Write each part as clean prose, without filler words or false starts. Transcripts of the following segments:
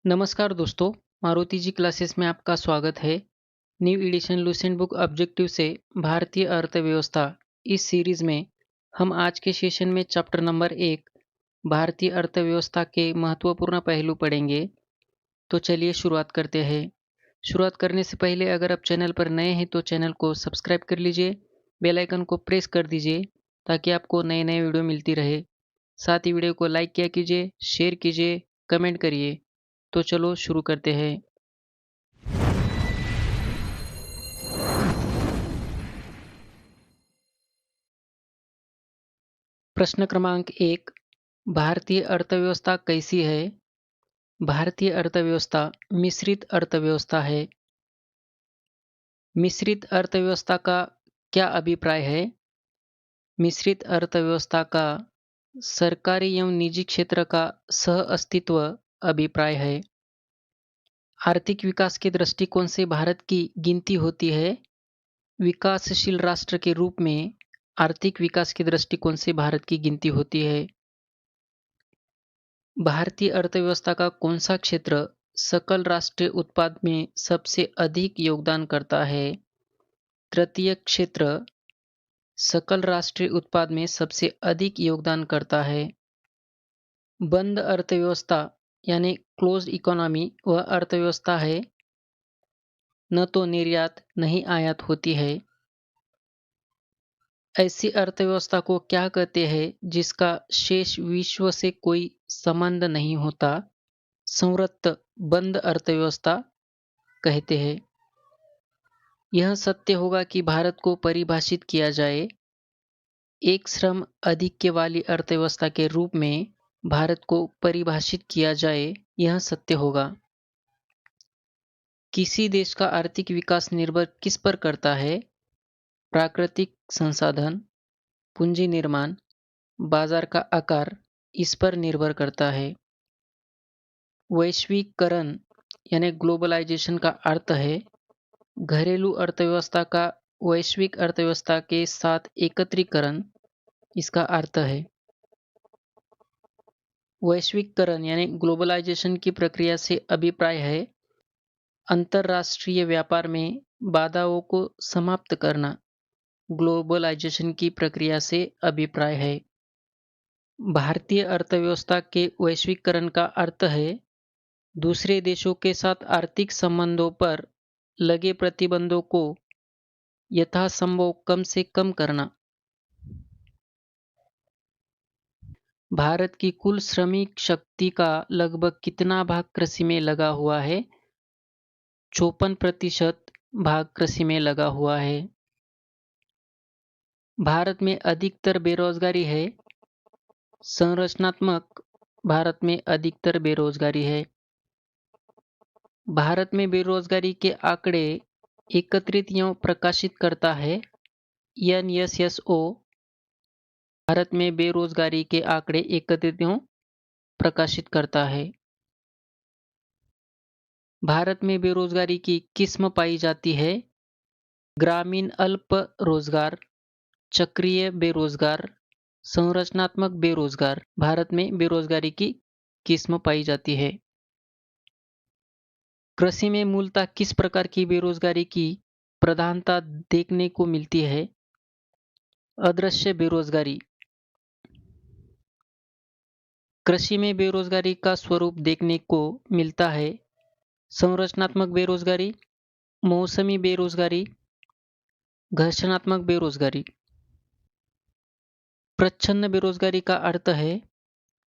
नमस्कार दोस्तों, मारुति जी क्लासेस में आपका स्वागत है। New edition Lucent book objective से भारतीय अर्थव्यवस्था इस सीरीज में हम आज के सेशन में चैप्टर नंबर 1 भारतीय अर्थव्यवस्था के महत्वपूर्ण पहलू पढ़ेंगे। तो चलिए शुरुआत करते हैं। शुरुआत करने से पहले अगर आप चैनल पर नए हैं तो चैनल को सब्सक्राइब कर लीजिए, बेल आइकन को प्रेस कर दीजिए ताकि आपको नए नए वीडियो मिलती रहे। साथ ही वीडियो को लाइक किया कीजिए, शेयर कीजिए, कमेंट करिए। तो चलो शुरू करते हैं। प्रश्न क्रमांक 1, भारतीय अर्थव्यवस्था कैसी है? भारतीय अर्थव्यवस्था मिश्रित अर्थव्यवस्था है। मिश्रित अर्थव्यवस्था का क्या अभिप्राय है? मिश्रित अर्थव्यवस्था का सरकारी एवं निजी क्षेत्र का सह अस्तित्व अभिप्राय है। आर्थिक विकास के दृष्टिकोण से भारत की गिनती होती है। विकासशील राष्ट्र के रूप में आर्थिक विकास के दृष्टिकोण से भारत की गिनती होती है। भारतीय अर्थव्यवस्था का कौन सा क्षेत्र सकल राष्ट्रीय उत्पाद में सबसे अधिक योगदान करता है? तृतीय क्षेत्र सकल राष्ट्रीय उत्पाद में सबसे अधिक योगदान करता है। बंद अर्थव्यवस्था यानी क्लोज्ड इकोनॉमी वह अर्थव्यवस्था है न तो निर्यात नहीं आयात होती है। ऐसी अर्थव्यवस्था को क्या कहते हैं जिसका शेष विश्व से कोई संबंध नहीं होता? संवृत्त बंद अर्थव्यवस्था कहते हैं। यह सत्य होगा कि भारत को परिभाषित किया जाए एक श्रम आधिक्य वाली अर्थव्यवस्था के रूप में भारत को परिभाषित किया जाए, यह सत्य होगा। किसी देश का आर्थिक विकास निर्भर किस पर करता है? प्राकृतिक संसाधन, पूंजी निर्माण, बाजार का आकार इस पर निर्भर करता है। वैश्वीकरण यानी ग्लोबलाइजेशन का अर्थ है घरेलू अर्थव्यवस्था का वैश्विक अर्थव्यवस्था के साथ एकत्रीकरण, इसका अर्थ है। वैश्विकरण यानी ग्लोबलाइजेशन की प्रक्रिया से अभिप्राय है अंतरराष्ट्रीय व्यापार में बाधाओं को समाप्त करना। ग्लोबलाइजेशन की प्रक्रिया से अभिप्राय है। भारतीय अर्थव्यवस्था के वैश्विकरण का अर्थ है दूसरे देशों के साथ आर्थिक संबंधों पर लगे प्रतिबंधों को यथासंभव कम से कम करना। भारत की कुल श्रमिक शक्ति का लगभग कितना भाग कृषि में लगा हुआ है? 54% भाग कृषि में लगा हुआ है। भारत में अधिकतर बेरोजगारी है। संरचनात्मक भारत में अधिकतर बेरोजगारी है। भारत में बेरोजगारी के आंकड़े एकत्रित एवं प्रकाशित करता है NSSO। भारत में बेरोजगारी के आंकड़े एकत्रित एवं प्रकाशित करता है। भारत में बेरोजगारी की किस्म पाई जाती है ग्रामीण अल्प रोजगार, चक्रीय बेरोजगार, संरचनात्मक बेरोजगार। भारत में बेरोजगारी की किस्म पाई जाती है। कृषि में मूलतः किस प्रकार की बेरोजगारी की प्रधानता देखने को मिलती है? अदृश्य बेरोजगारी। कृषि में बेरोजगारी का स्वरूप देखने को मिलता है संरचनात्मक बेरोजगारी, मौसमी बेरोजगारी, घर्षणात्मक बेरोजगारी। प्रच्छन्न बेरोजगारी का अर्थ है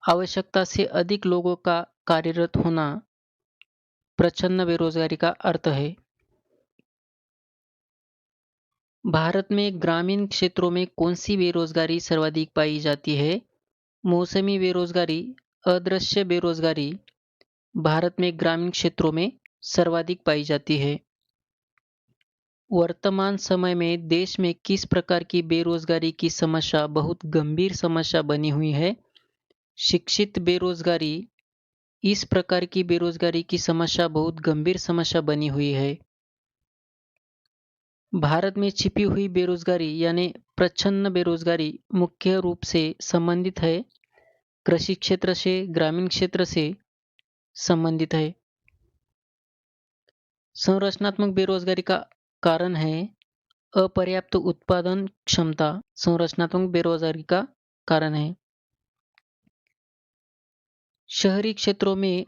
आवश्यकता से अधिक लोगों का कार्यरत होना। प्रच्छन्न बेरोजगारी का अर्थ है। भारत में ग्रामीण क्षेत्रों में कौन सी बेरोजगारी सर्वाधिक पाई जाती है? मौसमी बेरोजगारी, अदृश्य बेरोजगारी भारत में ग्रामीण क्षेत्रों में सर्वाधिक पाई जाती है। वर्तमान समय में देश में किस प्रकार की बेरोजगारी की समस्या बहुत गंभीर समस्या बनी हुई है? शिक्षित बेरोजगारी। इस प्रकार की बेरोजगारी की समस्या बहुत गंभीर समस्या बनी हुई है। भारत में छिपी हुई बेरोजगारी यानी प्रच्छन्न बेरोजगारी मुख्य रूप से संबंधित है कृषि क्षेत्र से, ग्रामीण क्षेत्र से, संबंधित है। संरचनात्मक बेरोजगारी का कारण है अपर्याप्त उत्पादन क्षमता संरचनात्मक बेरोजगारी का कारण है। शहरी क्षेत्रों में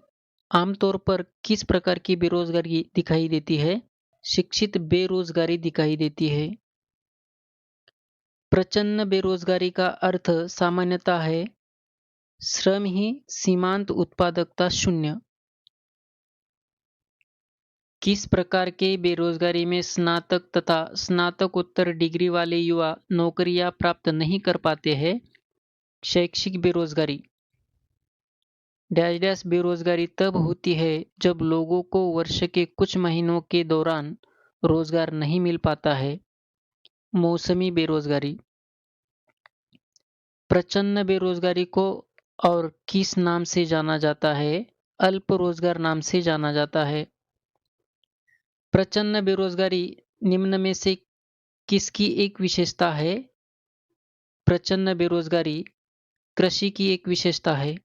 आमतौर पर किस प्रकार की बेरोजगारी दिखाई देती है? शिक्षित बेरोजगारी दिखाई देती है। प्रचंड बेरोजगारी का अर्थ सामान्यतः है श्रम ही सीमांत उत्पादकता शून्य। किस प्रकार के बेरोजगारी में स्नातक तथा स्नातकोत्तर डिग्री वाले युवा नौकरियां प्राप्त नहीं कर पाते हैं? शैक्षिक बेरोजगारी। डैश डैश बेरोजगारी तब होती है जब लोगों को वर्ष के कुछ महीनों के दौरान रोजगार नहीं मिल पाता है। मौसमी बेरोजगारी। प्रचंड बेरोजगारी को और किस नाम से जाना जाता है? अल्प रोजगार नाम से जाना जाता है। प्रचंड बेरोजगारी निम्न में से किसकी एक विशेषता है? प्रचंड बेरोजगारी कृषि की एक विशेषता है।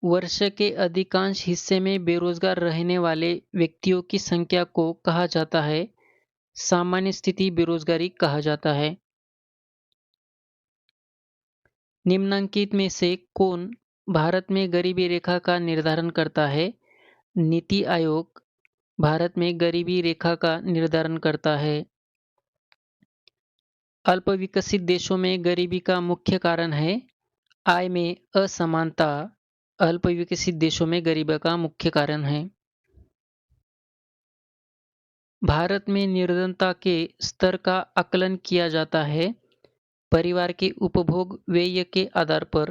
वर्ष के अधिकांश हिस्से में बेरोजगार रहने वाले व्यक्तियों की संख्या को कहा जाता है सामान्य स्थिति बेरोजगारी कहा जाता है। निम्नलिखित में से कौन भारत में गरीबी रेखा का निर्धारण करता है? नीति आयोग भारत में गरीबी रेखा का निर्धारण करता है। अल्प विकसित देशों में गरीबी का मुख्य कारण है आय में असमानता। अल्प विकसित देशों में गरीबी का मुख्य कारण है। भारत में निर्धनता के स्तर का आकलन किया जाता है परिवार के उपभोग व्यय के आधार पर।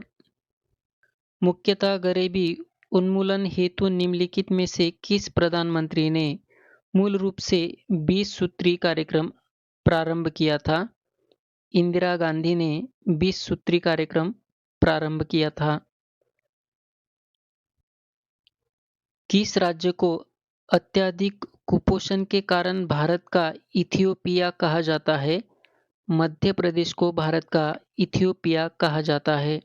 मुख्यतः गरीबी उन्मूलन हेतु निम्नलिखित में से किस प्रधानमंत्री ने मूल रूप से 20 सूत्री कार्यक्रम प्रारंभ किया था? इंदिरा गांधी ने 20 सूत्री कार्यक्रम प्रारंभ किया था। किस राज्य को अत्यधिक कुपोषण के कारण भारत का इथियोपिया कहा जाता है? मध्य प्रदेश को भारत का इथियोपिया कहा जाता है।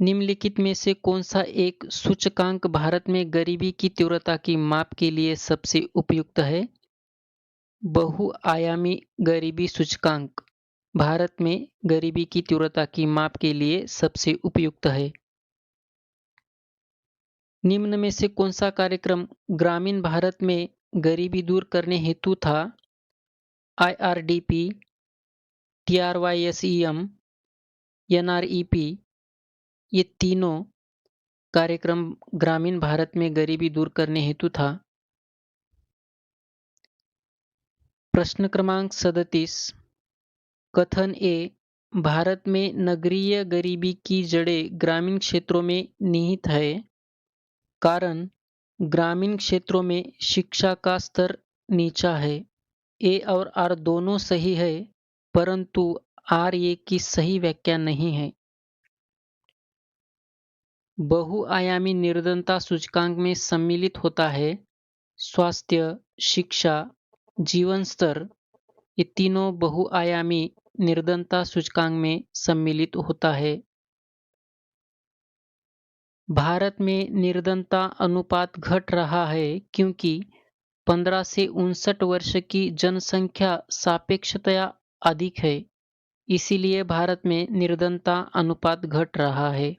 निम्नलिखित में से कौन सा एक सूचकांक भारत में गरीबी की तीव्रता की माप के लिए सबसे उपयुक्त है? बहुआयामी गरीबी सूचकांक भारत में गरीबी की तीव्रता की माप के लिए सबसे उपयुक्त है। निम्न में से कौन सा कार्यक्रम ग्रामीण भारत में गरीबी दूर करने हेतु था? IRDP, TRYSEM, NREP ये तीनों कार्यक्रम ग्रामीण भारत में गरीबी दूर करने हेतु था। प्रश्न क्रमांक 37 कथन ए भारत में नगरीय गरीबी की जड़ें ग्रामीण क्षेत्रों में निहित है। कारण ग्रामीण क्षेत्रों में शिक्षा का स्तर नीचा है। ए और आर दोनों सही है परंतु आर ए की सही व्याख्या नहीं है। बहुआयामी निर्धनता सूचकांक में सम्मिलित होता है स्वास्थ्य, शिक्षा, जीवन स्तर ये तीनों बहुआयामी निर्धनता सूचकांक में सम्मिलित होता है। भारत में निर्धनता अनुपात घट रहा है क्योंकि 15 से 59 वर्ष की जनसंख्या सापेक्षतया अधिक है, इसीलिए भारत में निर्धनता अनुपात घट रहा है।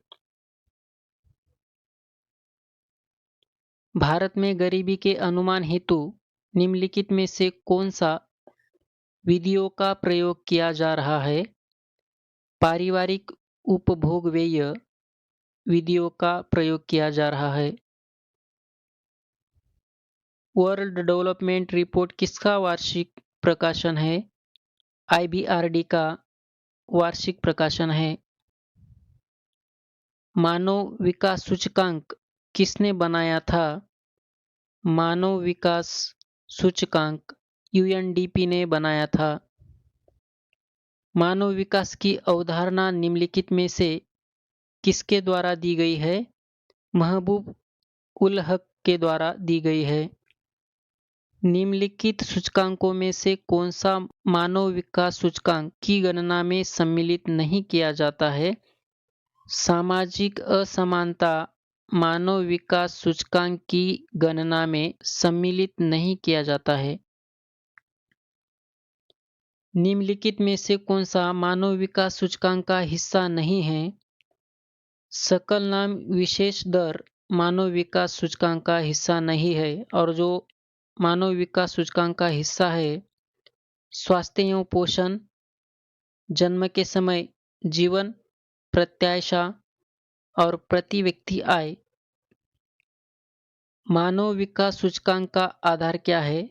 भारत में गरीबी के अनुमान हेतु निम्नलिखित में से कौन सा विधियों का प्रयोग किया जा रहा है? पारिवारिक उपभोग व्यय विधियों का प्रयोग किया जा रहा है। वर्ल्ड डेवलपमेंट रिपोर्ट किसका वार्षिक प्रकाशन है? IBRD का वार्षिक प्रकाशन है। मानव विकास सूचकांक किसने बनाया था? मानव विकास सूचकांक UNDP ने बनाया था। मानव विकास की अवधारणा निम्नलिखित में से किसके द्वारा दी गई है? महबूब उल हक के द्वारा दी गई है। निम्नलिखित सूचकांकों में से कौन सा मानव विकास सूचकांक की गणना में सम्मिलित नहीं किया जाता है? सामाजिक असमानता मानव विकास सूचकांक की गणना में सम्मिलित नहीं किया जाता है। निम्नलिखित में से कौन सा मानव विकास सूचकांक का हिस्सा नहीं है? सकल नाम विशेष दर मानव विकास सूचकांक का हिस्सा नहीं है, और जो मानव विकास सूचकांक का हिस्सा है, स्वास्थ्य एवं पोषण, जन्म के समय, जीवन प्रत्याशा और प्रति व्यक्ति आय। मानव विकास सूचकांक का आधार क्या है?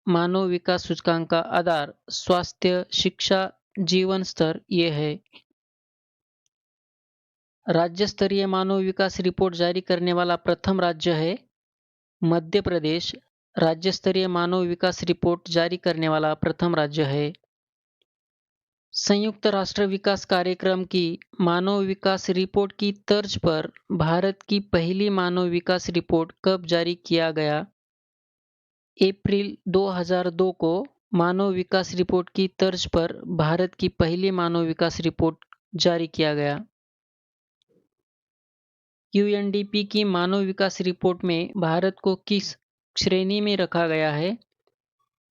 मानव विकास सूचकांक का आधार स्वास्थ्य, शिक्षा, जीवन स्तर ये है। राज्य स्तरीय मानव विकास रिपोर्ट जारी करने वाला प्रथम राज्य है मध्य प्रदेश। राज्य स्तरीय मानव विकास रिपोर्ट जारी करने वाला प्रथम राज्य है। संयुक्त राष्ट्र विकास कार्यक्रम की मानव विकास रिपोर्ट की तर्ज पर भारत की पहली मानव विकास रिपोर्ट कब जारी किया गया? अप्रैल 2002 को मानव विकास रिपोर्ट की तर्ज पर भारत की पहली मानव विकास रिपोर्ट जारी किया गया। यूएनडीपी की मानव विकास रिपोर्ट में भारत को किस श्रेणी में रखा गया है?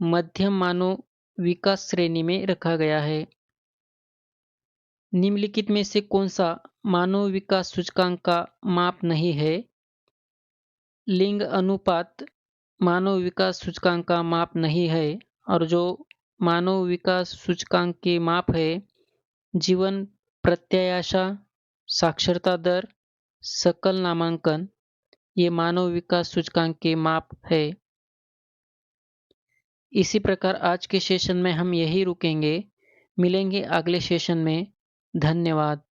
मध्यम मानव विकास श्रेणी में रखा गया है। निम्नलिखित में से कौन सा मानव विकास सूचकांक का माप नहीं है? लिंग अनुपात मानव विकास सूचकांक का माप नहीं है, और जो मानव विकास सूचकांक के माप है, जीवन प्रत्याशा, साक्षरता दर, सकल नामांकन, ये मानव विकास सूचकांक के माप है। इसी प्रकार आज के सेशन में हम यही रुकेंगे। मिलेंगे अगले सेशन में। धन्यवाद।